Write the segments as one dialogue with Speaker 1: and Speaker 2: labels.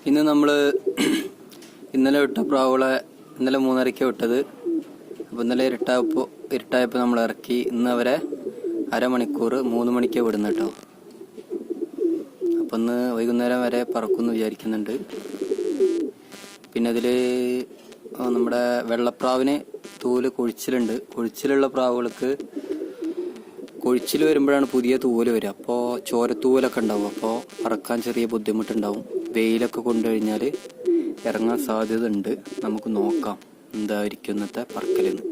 Speaker 1: ഇന്ന് നമ്മൾ ഇന്നലെ വിട്ട പ്രാവുകളെ ഇന്നലെ 3:30 വിട്ടത്. അപ്പോൾ ഇന്നലെ ഇരുട്ടായപ്പോൾ നമ്മൾ ഇറക്കി. ഇന്ന് അവരെ അരമണിക്കൂർ 3 മണിക്ക് വിടുന്നു കേട്ടോ. അപ്പം ഇന്ന് വൈകുന്നേരം വരെ പറക്കുമെന്ന് വിചാരിക്കുന്നുണ്ട്. പിന്നെ അതിൽ നമ്മുടെ വെള്ളപ്രാവിന് തൂല് കൊഴിച്ചിലുണ്ട്. കൊഴിച്ചിലുള്ള പ്രാവുകൾക്ക് കൊഴിച്ചിൽ വരുമ്പോഴാണ് പുതിയ തൂവൽ വരിക. അപ്പോൾ ചോരത്തൂവലൊക്കെ ഉണ്ടാവും. അപ്പോൾ പറക്കാൻ ചെറിയ ബുദ്ധിമുട്ടുണ്ടാവും. വെയിലൊക്കെ കൊണ്ടുകഴിഞ്ഞാൽ ഇറങ്ങാൻ സാധ്യത ഉണ്ട്. നമുക്ക് നോക്കാം എന്തായിരിക്കും ഇന്നത്തെ പറക്കലെന്ന്.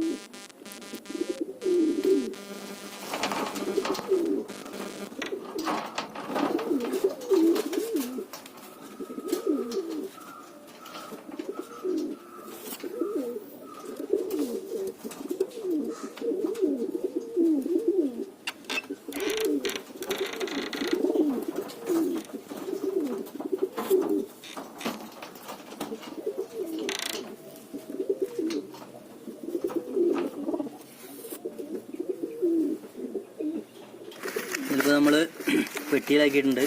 Speaker 1: ഇതിപ്പോൾ നമ്മൾ പെട്ടിയിലാക്കിയിട്ടുണ്ട്.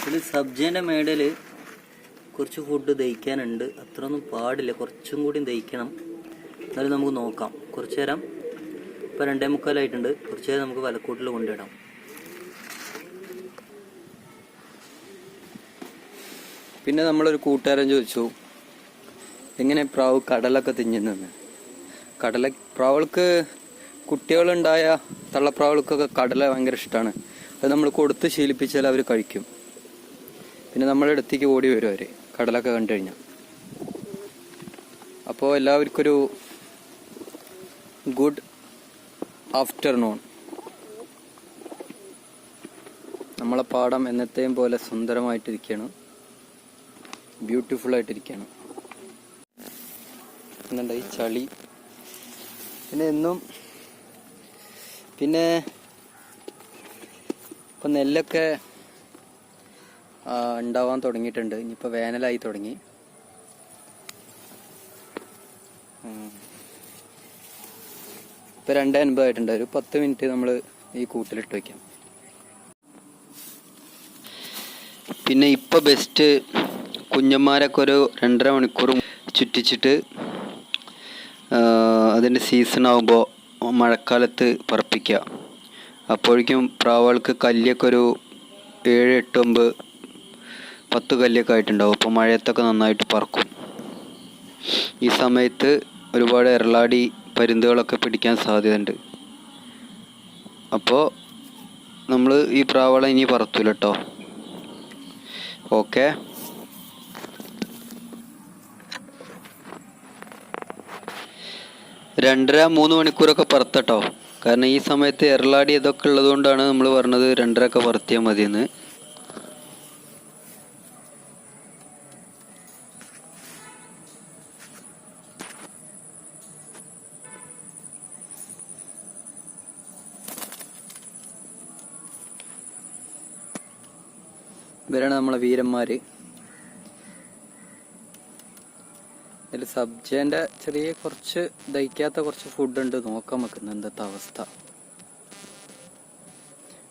Speaker 1: ഇതിൽ സബ്ജേൻ്റെ മേടയിൽ കുറച്ച് ഫുഡ് ദഹിക്കാനുണ്ട്. അത്രയൊന്നും പാടില്ല, കുറച്ചും കൂടി ദഹിക്കണം. എന്നാലും നമുക്ക് നോക്കാം. കുറച്ച് നേരം ഇപ്പോൾ 2:45 കുറച്ച് നേരം നമുക്ക് വലക്കൂട്ടിൽ കൊണ്ടിടാം. പിന്നെ നമ്മളൊരു കൂട്ടുകാരൻ ചോദിച്ചു എങ്ങനെ പ്രാവ് കടലൊക്കെ തിന്നുന്നെന്ന്. പ്രാവുകൾക്ക് കുട്ടികളുണ്ടായ തള്ളപ്രാവുകൾക്കൊക്കെ കടല ഭയങ്കര ഇഷ്ടമാണ്. അത് നമ്മൾ കൊടുത്ത് ശീലിപ്പിച്ചാൽ അവർ കഴിക്കും. പിന്നെ നമ്മുടെ അടുത്തേക്ക് ഓടി വരും അവർ കടലൊക്കെ കണ്ടു കഴിഞ്ഞാൽ. അപ്പോൾ എല്ലാവർക്കൊരു ഗുഡ് ആഫ്റ്റർനൂൺ. നമ്മളെ പാടം എന്നത്തെയും പോലെ സുന്ദരമായിട്ടിരിക്കുകയാണ്, ബ്യൂട്ടിഫുള്ളായിട്ടിരിക്കുകയാണ്. എന്നുണ്ട് ഈ ചളി. പിന്നെ ഇപ്പം നെല്ലൊക്കെ ഉണ്ടാവാൻ തുടങ്ങിയിട്ടുണ്ട്. ഇനിയിപ്പോൾ വേനലായി തുടങ്ങി. ഇപ്പോൾ 2:50 ആയിട്ടുണ്ട്. ഒരു 10 മിനിറ്റ് നമ്മൾ ഈ കൂട്ടിലിട്ട് വയ്ക്കാം. പിന്നെ ഇപ്പോൾ ബെസ്റ്റ് കുഞ്ഞന്മാരൊക്കെ ഒരു 2.5 മണിക്കൂർ ചുറ്റിച്ചിട്ട് അതിൻ്റെ സീസൺ ആകുമ്പോൾ മഴക്കാലത്ത് പറപ്പിക്കുക. അപ്പോഴേക്കും പ്രാവുകൾക്ക് കല്ലിയൊക്കെ ഒരു 7, 8, 9, 10 കല്ലിയൊക്കെ ആയിട്ടുണ്ടാവും. അപ്പോൾ മഴയത്തൊക്കെ നന്നായിട്ട് പറക്കും. ഈ സമയത്ത് ഒരുപാട് എറളാടി പരുന്തുകളൊക്കെ പിടിക്കാൻ സാധ്യതയുണ്ട്. അപ്പോൾ നമ്മൾ ഈ പ്രാവുകളെ ഇനി പറത്തൂല കേട്ടോ. ഓക്കെ. 2.5-3 മണിക്കൂറൊക്കെ പറത്തട്ടോ. കാരണം ഈ സമയത്ത് എറളാടി ഇതൊക്കെ ഉള്ളത് കൊണ്ടാണ് നമ്മൾ പറഞ്ഞത് 2.5 പറത്തിയാൽ മതിയെന്ന്. ഇവരാണ് നമ്മളെ വീരന്മാർ. ഇതിൽ സബ്ജേൻ്റെ ചെറിയ കുറച്ച് ദഹിക്കാത്ത കുറച്ച് ഫുഡുണ്ട്. നോക്കാൻ വെക്കുന്നത് എന്താ അവസ്ഥ.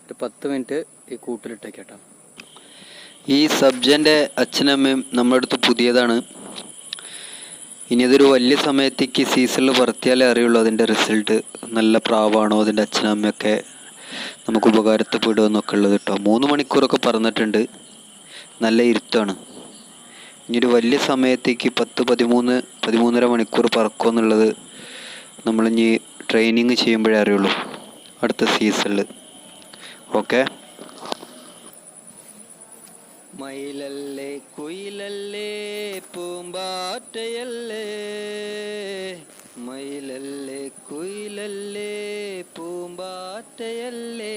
Speaker 1: ഒരു 10 മിനിറ്റ് ഈ കൂട്ടിലിട്ടേക്കട്ടോ. ഈ സബ്ജേൻ്റെ അച്ഛനമ്മയും നമ്മുടെ അടുത്ത് പുതിയതാണ്. ഇനി അതൊരു വലിയ സമയത്തേക്ക് സീസണിൽ പറത്തിയാലേ അറിയുള്ളൂ അതിൻ്റെ റിസൾട്ട്. നല്ല പ്രാവാണോ, അതിൻ്റെ അച്ഛനമ്മയൊക്കെ നമുക്ക് ഉപകാരത്തിൽപ്പെടുമെന്നൊക്കെ ഉള്ളത് കേട്ടോ. 3 മണിക്കൂറൊക്കെ പറന്നിട്ടുണ്ട്. നല്ല ഇരുത്താണ്. ഇനിയൊരു വലിയ സമയത്തേക്ക് 10, 13, 13.5 മണിക്കൂർ പറക്കുമെന്നുള്ളത് നമ്മളിനി ട്രെയിനിങ് ചെയ്യുമ്പോഴേ അറിയുള്ളൂ അടുത്ത സീസണിൽ. ഓക്കെ. മയിലല്ലേ കുയിലല്ലേ പൂമ്പാറ്റയല്ലേ, മയിലല്ലേ കുയിലല്ലേ പൂമ്പാറ്റയല്ലേ,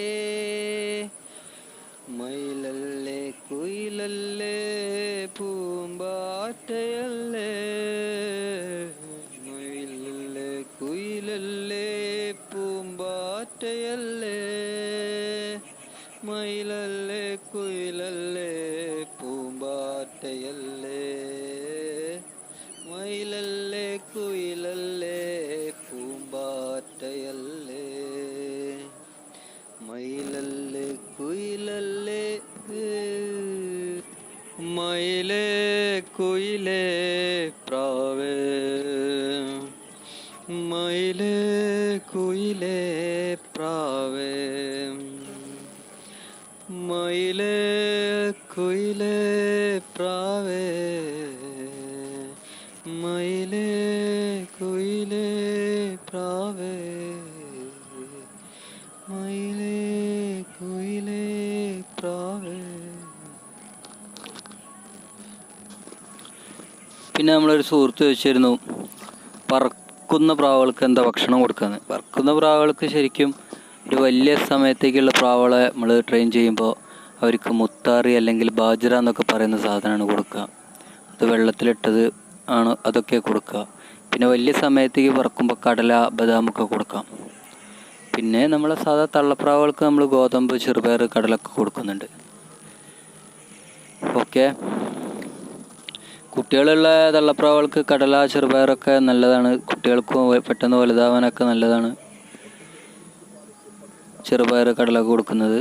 Speaker 1: മയിലല്ലേ കുയിലല്ലേ പൂമ്പാറ്റയല്ലേ, മയിലല്ലേ കുയിലല്ലേ പൂമ്പാറ്റയല്ലേ, മയിലല്ലേ കുയിലല്ലേ പൂമ്പാറ്റയല്ലേ, മയിലല്ലേ കുയിലല്ലേ പൂമ്പാറ്റയല്ലേ, മയിലല്ലേ കുയിലല്ലേ മയിലേ കുയിലേ പ്രാവേ, മയിലേ കുയിലേ പ്രാവേ, മയിലേ കുയിലേ പ്രാവേ, മയിലേ കുയിലേ പ്രാവേ, മയിലേ കുയിലേ പ്രാവേ. പിന്നെ നമ്മളൊരു സുഹൃത്ത് ചോദിച്ചിരുന്നു പറക്കുന്ന പ്രാവുകൾക്ക് എന്താ ഭക്ഷണം കൊടുക്കാന്ന്. പറക്കുന്ന പ്രാവുകൾക്ക് ശരിക്കും ഒരു വലിയ സമയത്തേക്കുള്ള പ്രാവുകളെ നമ്മൾ ട്രെയിൻ ചെയ്യുമ്പോൾ അവർക്ക് മുത്താറി അല്ലെങ്കിൽ ബാജ്ര എന്നൊക്കെ പറയുന്ന സാധനമാണ് കൊടുക്കുക. അത് വെള്ളത്തിലിട്ടത് ആണ് അതൊക്കെ കൊടുക്കുക. പിന്നെ വലിയ സമയത്തേക്ക് പറക്കുമ്പോൾ കടല ബദാമൊക്കെ കൊടുക്കാം. പിന്നെ നമ്മളെ സാധാ തള്ളപ്രാവുകൾക്ക് നമ്മൾ ഗോതമ്പ് ചെറുപയർ കടലൊക്കെ കൊടുക്കുന്നുണ്ട്. ഓക്കെ, കുട്ടികളുള്ള തള്ളപ്രാവുകൾക്ക് കടല ചെറുപയറൊക്കെ നല്ലതാണ്. കുട്ടികൾക്കും പെട്ടെന്ന് വലുതാവാനൊക്കെ നല്ലതാണ് ചെറുപയർ കടലൊക്കെ കൊടുക്കുന്നത്.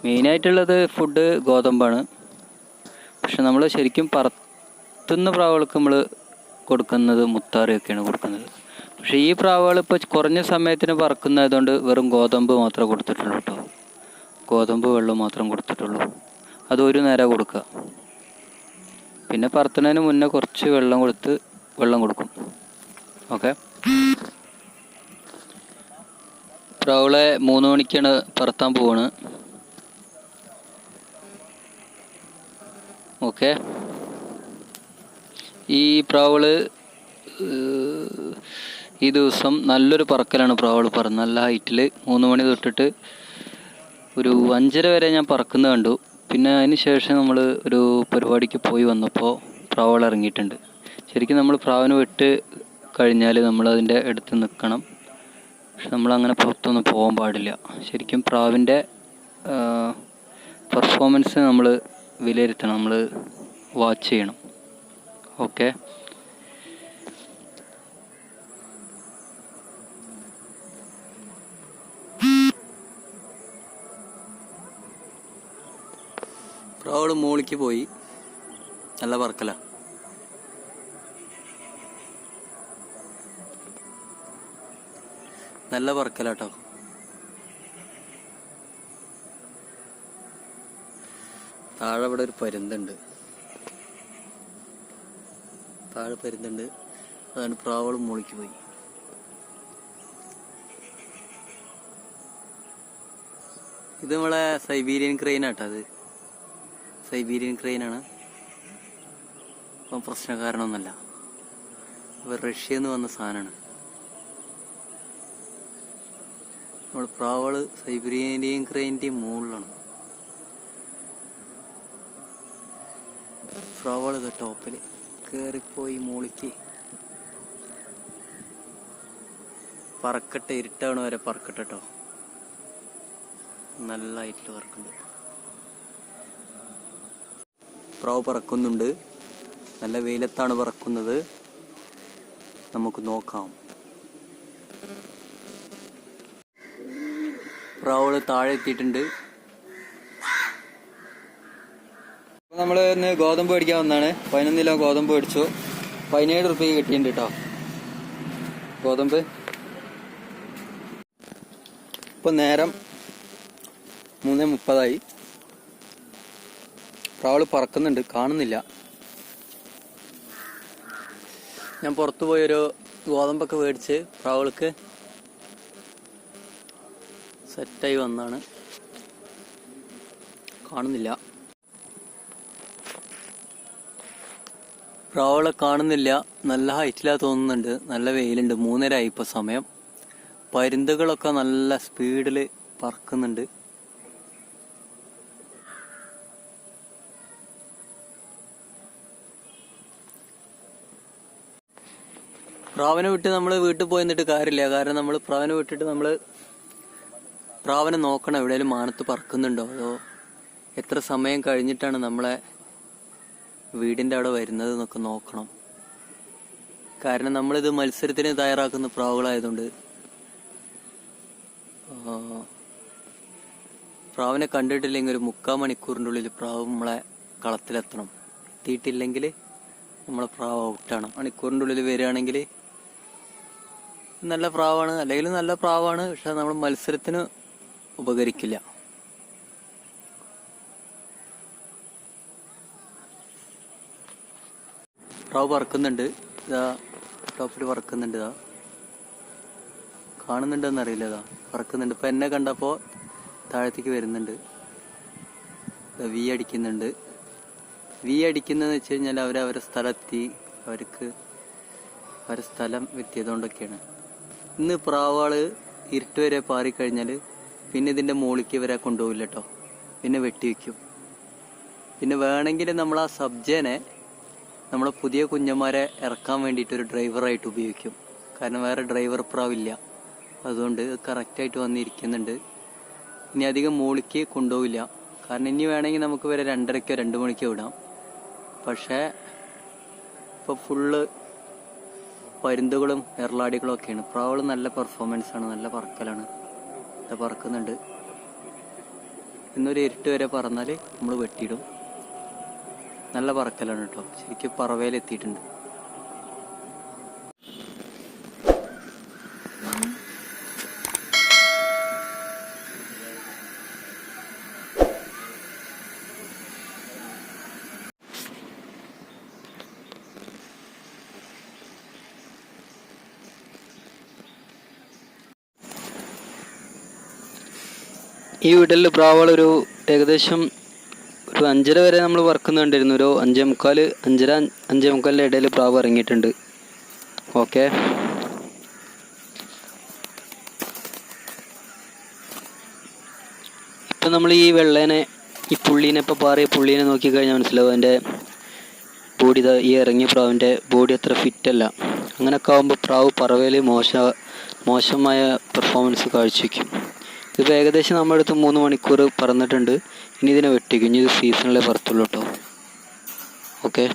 Speaker 1: മെയിനായിട്ടുള്ളത് ഫുഡ് ഗോതമ്പാണ്. പക്ഷെ നമ്മൾ ശരിക്കും പറത്തുന്ന പ്രാവുകൾക്ക് നമ്മൾ കൊടുക്കുന്നത് മുത്താറിയൊക്കെയാണ് കൊടുക്കുന്നത്. പക്ഷേ ഈ പ്രാവുകൾ ഇപ്പോൾ കുറഞ്ഞ സമയത്തിന് പറക്കുന്നതായതുകൊണ്ട് വെറും ഗോതമ്പ് മാത്രമേ കൊടുത്തിട്ടുള്ളൂ കേട്ടോ. ഗോതമ്പ് വെള്ളം മാത്രം കൊടുത്തിട്ടുള്ളൂ. അത് ഒരു നേരം കൊടുക്കുക. പിന്നെ പറത്തുന്നതിന് മുന്നേ കുറച്ച് വെള്ളം കൊടുക്കും. ഓക്കെ, പ്രാവുകളെ 3 മണിക്കാണ് പറത്താൻ പോവാണ്. ഓക്കെ, ഈ പ്രാവുകൾ ഈ ദിവസം നല്ലൊരു പറക്കലാണ്. പ്രാവുകൾ പറന്ന് നല്ല ഹൈറ്റിൽ 3 മണി തൊട്ടിട്ട് ഒരു 5:30 വരെ ഞാൻ പറക്കുന്നത് കണ്ടു. പിന്നെ അതിന് ശേഷം നമ്മൾ ഒരു പരിപാടിക്ക് പോയി വന്നപ്പോൾ പ്രാവുകൾ ഇറങ്ങിയിട്ടുണ്ട്. ശരിക്കും നമ്മൾ പ്രാവിനെ വിട്ട് കഴിഞ്ഞാൽ നമ്മളതിൻ്റെ അടുത്ത് നിൽക്കണം. പക്ഷെ നമ്മളങ്ങനെ പുറത്തൊന്നും പോകാൻ പാടില്ല. ശരിക്കും പ്രാവിൻ്റെ പെർഫോമൻസ് നമ്മൾ വിലയിരുത്തണം, നമ്മൾ വാച്ച് ചെയ്യണം. ഓക്കെ, പ്രാവുകൾ മോളിക്ക് പോയി. നല്ല പറക്കല. നല്ല പറക്കലാട്ടോ. താഴെ ഇവിടെ ഒരു പരുന്തുണ്ട്. അതാണ് പ്രാവുകൾ മോളിക്ക് പോയി. ഇത് നമ്മളെ സൈബീരിയൻ ക്രെയിൻ ആട്ടോ. അത് സൈബീരിയൻ ക്രെയിനാണ്. അപ്പം പ്രശ്നക്കാരനൊന്നല്ല. റഷ്യയിൽ നിന്ന് വന്ന സാധനമാണ്. നമ്മൾ പ്രാവുകൾ സൈബീരിയൻ ക്രെയിൻ്റെയും മുകളിലാണ്. പ്രാവുകൾ ഇത് ടോപ്പിൽ കയറിപ്പോയി മോളിക്ക് പറക്കട്ടെ. ഇരുട്ടാവണ വരെ പറക്കട്ടെ കേട്ടോ. നല്ല ഹൈറ്റിൽ പറക്കുന്നുണ്ട്. പ്രാവ് പറക്കുന്നുണ്ട്. നല്ല വെയിലത്താണ് പറക്കുന്നത്. നമുക്ക് നോക്കാം. പ്രാവുകൾ താഴെ എത്തിയിട്ടുണ്ട്. നമ്മൾ ഇന്ന് ഗോതമ്പ് മേടിക്കാൻ വന്നതാണ്. 11 കിലോ ഗോതമ്പ് മേടിച്ചു. 17 റുപ്യക്ക് കിട്ടിയിട്ടുണ്ട് കേട്ടോ ഗോതമ്പ്. ഇപ്പം നേരം 3:30. പ്രാവുകൾ പറക്കുന്നുണ്ട്, കാണുന്നില്ല. ഞാൻ പുറത്തു പോയൊരു ഗോതമ്പൊക്കെ മേടിച്ച് പ്രാവുകൾക്ക് സെറ്റായി വന്നാണ്. കാണുന്നില്ല, പ്രാവുകളെ കാണുന്നില്ല. നല്ല ഹൈറ്റിലാ തോന്നുന്നുണ്ട്. നല്ല വെയിലുണ്ട്. 3:30 ഇപ്പോൾ സമയം. പരുന്തുകളൊക്കെ നല്ല സ്പീഡിൽ പറക്കുന്നുണ്ട്. പ്രാവിനെ വിട്ട് നമ്മൾ വീട്ടിൽ പോയി നിന്നിട്ട് കാര്യമില്ല. കാരണം നമ്മൾ പ്രാവിനെ വിട്ടിട്ട് നമ്മൾ പ്രാവിനെ നോക്കണം. എവിടെയെങ്കിലും മാനത്ത് പറക്കുന്നുണ്ടോ, അതോ എത്ര സമയം കഴിഞ്ഞിട്ടാണ് നമ്മളെ വീടിൻ്റെ അവിടെ വരുന്നത് എന്നൊക്കെ നോക്കണം. കാരണം നമ്മളിത് മത്സരത്തിന് തയ്യാറാക്കുന്ന പ്രാവുകളായതുകൊണ്ട് പ്രാവിനെ കണ്ടിട്ടില്ലെങ്കിൽ ഒരു 3/4 മണിക്കൂറിൻ്റെ ഉള്ളിൽ പ്രാവ് നമ്മളെ കളത്തിലെത്തണം. എത്തിയിട്ടില്ലെങ്കിൽ നമ്മൾ പ്രാവ് ഔട്ടാണ്. മണിക്കൂറിൻ്റെ ഉള്ളിൽ വരികയാണെങ്കിൽ നല്ല പ്രാവാണ്, അല്ലെങ്കിൽ നല്ല പ്രാവാണ്, പക്ഷെ നമ്മൾ മത്സരത്തിന് ഉപകരിക്കില്ല. പ്രാവ് പറക്കുന്നുണ്ട്, ഇതാ ടോപ്പിൽ പറക്കുന്നുണ്ട്, ഇതാ കാണുന്നുണ്ടെന്നറിയില്ല, ഇതാ പറക്കുന്നുണ്ട്. ഇപ്പം എന്നെ കണ്ടപ്പോൾ താഴത്തേക്ക് വരുന്നുണ്ട്. വി അടിക്കുന്നുണ്ട്. വി അടിക്കുന്നതെന്ന് വെച്ച് കഴിഞ്ഞാൽ അവരവരുടെ സ്ഥലമെത്തി, അവർക്ക് അവരുടെ സ്ഥലം എത്തിയതുകൊണ്ടൊക്കെയാണ്. ഇന്ന് പ്രാവുകൾ ഇരുട്ട് വരെ പാറിക്കഴിഞ്ഞാൽ പിന്നെ ഇതിൻ്റെ മുകളിലേക്ക് ഇവരെ കൊണ്ടുപോകില്ല കേട്ടോ, പിന്നെ വെട്ടിവെക്കും. പിന്നെ വേണമെങ്കിൽ നമ്മൾ ആ സബ്ജേനെ നമ്മളെ പുതിയ കുഞ്ഞന്മാരെ ഇറക്കാൻ വേണ്ടിയിട്ട് ഒരു ഡ്രൈവറായിട്ട് ഉപയോഗിക്കും. കാരണം വേറെ ഡ്രൈവർ പ്രാവില്ല, അതുകൊണ്ട് കറക്റ്റായിട്ട് വന്നിരിക്കുന്നുണ്ട്. ഇനി അധികം മുകളിലേക്ക് കൊണ്ടുപോകില്ല. കാരണം ഇനി വേണമെങ്കിൽ നമുക്ക് വരെ 2:30-ക്കോ 2 മണിക്കോ വിടാം. പക്ഷേ ഇപ്പോൾ ഫുള്ള് പരുന്തുകളും എർലാടികളും ഒക്കെയാണ്. പ്രാവുകൾ നല്ല പെർഫോമൻസാണ്, നല്ല പറക്കലാണ്, ഇത് പറക്കുന്നുണ്ട്. ഇന്നൊരു ഇരുട്ട് വരെ പറന്നാൽ നമ്മൾ വെട്ടിയിടും. നല്ല പറക്കലാണ് കേട്ടോ, ശരിക്കും പറവയിലെത്തിയിട്ടുണ്ട്. ഈ വീട്ടിൽ പ്രാവുകൾ ഏകദേശം ഒരു 5:30 വരെ നമ്മൾ പറക്കുന്നുണ്ടായിരുന്നു. ഒരു 5:45, 5:30, 5:45 ഇടയിൽ പ്രാവ് ഇറങ്ങിയിട്ടുണ്ട്. ഓക്കെ, ഇപ്പം നമ്മൾ ഈ വെള്ളേനെ, ഈ പുള്ളീനെ, ഇപ്പോൾ പാറിയ പുള്ളീനെ നോക്കിക്കഴിഞ്ഞാൽ മനസ്സിലാവും അതിൻ്റെ ബോഡി. ഈ ഇറങ്ങിയ പ്രാവിൻ്റെ ബോഡി അത്ര ഫിറ്റല്ല. അങ്ങനെയൊക്കെ ആകുമ്പോൾ പ്രാവ് പറവയിൽ മോശമായ പെർഫോമൻസ് കാഴ്ചവെക്കും. ഇതിപ്പോൾ ഏകദേശം നമ്മുടെ അടുത്ത് 3 മണിക്കൂർ പറന്നിട്ടുണ്ട്. ഇനി ഇതിനെ വെട്ടിക്കും. ഇനി ഇത് സീസണിലേ പറത്തുള്ളൂ കേട്ടോ. ഓക്കെ.